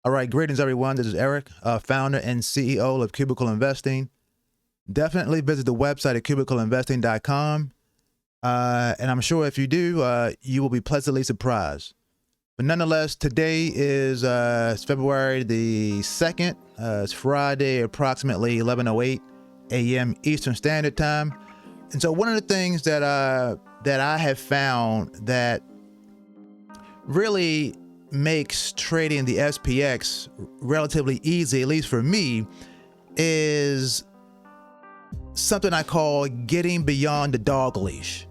All right, greetings everyone. This is Eric, founder and CEO of Cubicle Investing. Definitely visit the website at cubicleinvesting.com. And I'm sure if you do, you will be pleasantly surprised. But nonetheless, today is February the 2nd. It's Friday, approximately 11:08 a.m. Eastern Standard Time. And so one of the things that I have found that really makes trading the SPX relatively easy, at least for me, is something I call getting beyond the dog leash,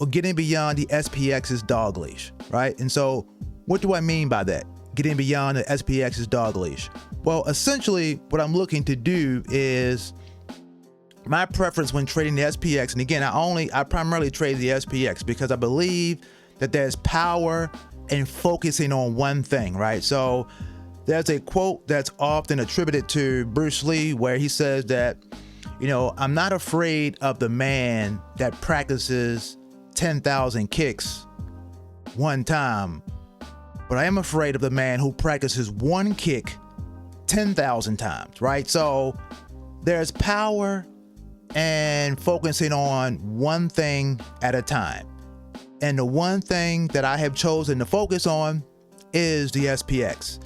or getting beyond the SPX's dog leash, right? And so what do I mean by that? Getting beyond the SPX's dog leash. Well, essentially what I'm looking to do is my preference when trading the SPX, and again, I primarily trade the SPX because I believe that there's power in focusing on one thing, right? So there's a quote that's often attributed to Bruce Lee where he says that, I'm not afraid of the man that practices 10,000 kicks one time, but I am afraid of the man who practices one kick 10,000 times, right? So there's power in focusing on one thing at a time. And the one thing that I have chosen to focus on is the SPX.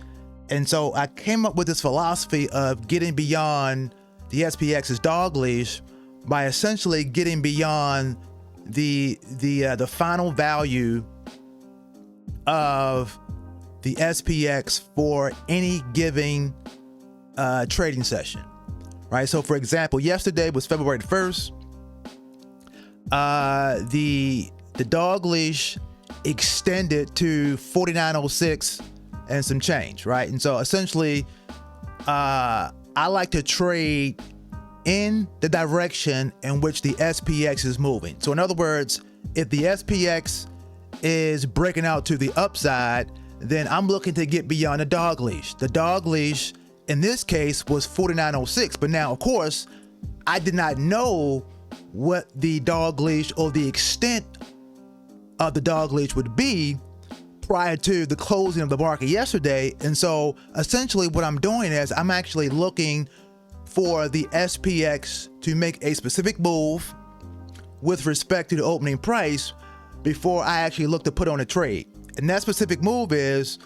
And so I came up with this philosophy of getting beyond the SPX's dog leash by essentially getting beyond the final value of the SPX for any given trading session, right? So for example, yesterday was February 1st. The dog leash extended to 49.06 and some change, right? And so essentially, I like to trade in the direction in which the SPX is moving. So in other words, if the SPX is breaking out to the upside, then I'm looking to get beyond the dog leash. The dog leash in this case was 49.06, but now of course, I did not know what the dog leash or the extent of the dog leash would be prior to the closing of the market yesterday. And so essentially what I'm doing is I'm actually looking for the SPX to make a specific move with respect to the opening price before I actually look to put on a trade. And that specific move is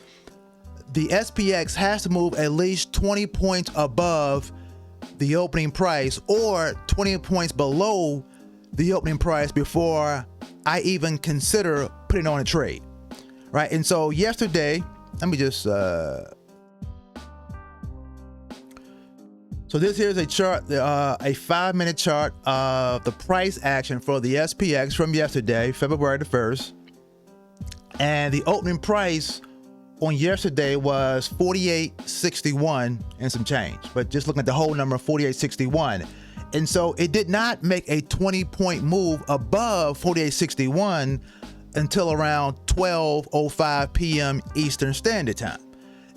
the SPX has to move at least 20 points above the opening price or 20 points below the opening price before I even consider putting on a trade, right? And so yesterday, let me just, so this here's a chart, a 5-minute chart of the price action for the SPX from yesterday, February the 1st. And the opening price on yesterday was 48.61 and some change, but just looking at the whole number, 48.61. And so it did not make a 20-point move above 48.61 until around 12:05 p.m. Eastern Standard Time.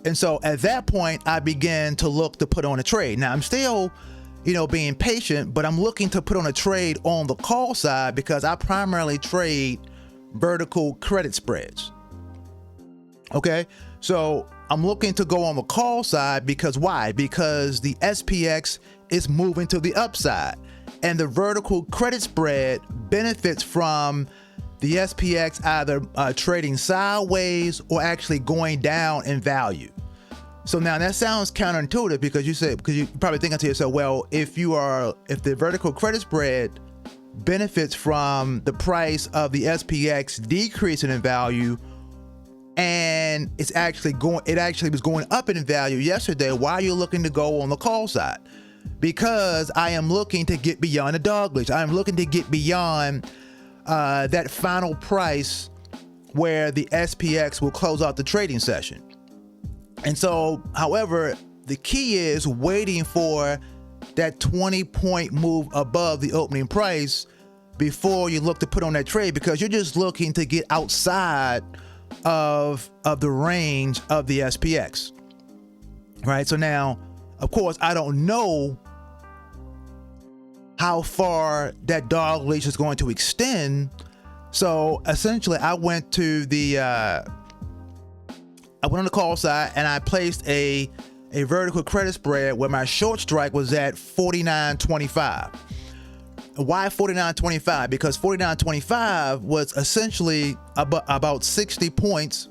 And so at that point, I began to look to put on a trade. Now I'm still, being patient, but I'm looking to put on a trade on the call side because I primarily trade vertical credit spreads. Okay, so I'm looking to go on the call side because why? Because the SPX is moving to the upside and the vertical credit spread benefits from the SPX either trading sideways or actually going down in value. So now that sounds counterintuitive because you're probably thinking to yourself, well, if the vertical credit spread benefits from the price of the SPX decreasing in value, and it actually was going up in value yesterday, why are you looking to go on the call side? Because I am looking to get beyond the dog leash. I am looking to get beyond that final price where the SPX will close out the trading session. And so, however, the key is waiting for that 20-point move above the opening price before you look to put on that trade, because you're just looking to get outside of the range of the SPX, right? So now, of course, I don't know how far that dog leash is going to extend. So essentially, I went to the I went on the call side and I placed a vertical credit spread where my short strike was at 49.25. Why 49.25? Because 49.25 was essentially about 60 points,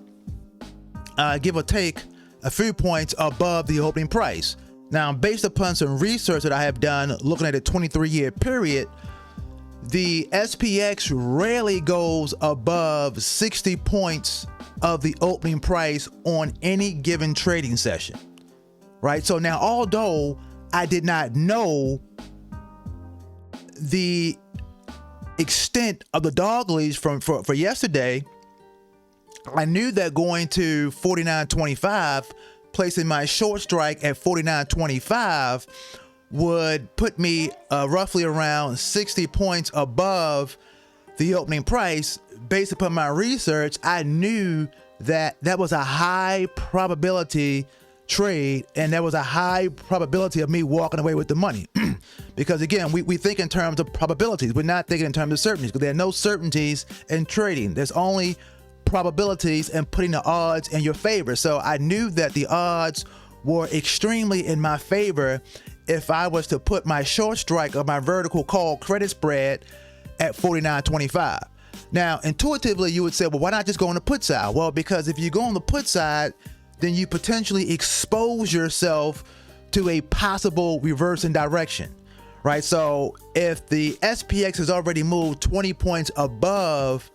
give or take a few points above the opening price. Now, based upon some research that I have done looking at a 23-year period, the SPX rarely goes above 60 points of the opening price on any given trading session, right? So now, although I did not know the extent of the dog leads for yesterday, I knew that going to 49.25, placing my short strike at 49.25 would put me roughly around 60 points above the opening price. Based upon my research, I knew that that was a high probability trade, and there was a high probability of me walking away with the money. Because again, we think in terms of probabilities. We're not thinking in terms of certainties, because there are no certainties in trading. There's only probabilities and putting the odds in your favor. So I knew that the odds were extremely in my favor if I was to put my short strike of my vertical call credit spread at 49.25. Now, intuitively, you would say, well, why not just go on the put side? Well, because if you go on the put side, then you potentially expose yourself to a possible reverse in direction, right? So if the SPX has already moved 20 points above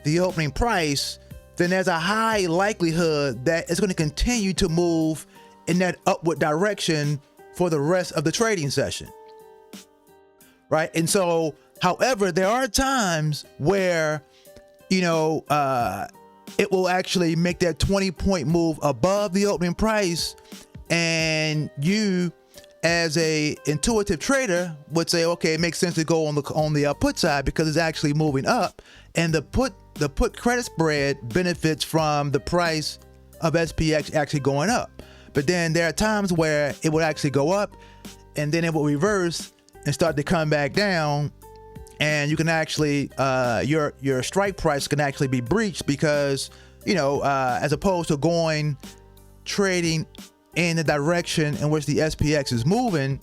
the opening price, then there's a high likelihood that it's going to continue to move in that upward direction for the rest of the trading session, right? And so, however, there are times where, it will actually make that 20-point move above the opening price, and you, as a intuitive trader, would say, okay, it makes sense to go on the put side because it's actually moving up, and the put credit spread benefits from the price of SPX actually going up. But then there are times where it will actually go up, and then it will reverse and start to come back down, and you can actually your strike price can actually be breached because as opposed to trading in the direction in which the SPX is moving,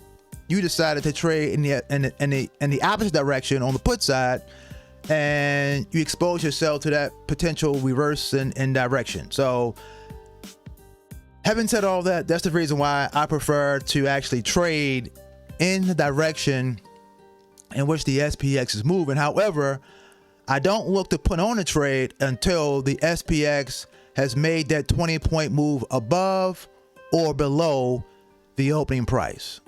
you decided to trade in the opposite direction on the put side, and you expose yourself to that potential reverse in direction. So, having said all that, that's the reason why I prefer to actually trade in the direction in which the SPX is moving. However, I don't look to put on a trade until the SPX has made that 20-point move above or below the opening price.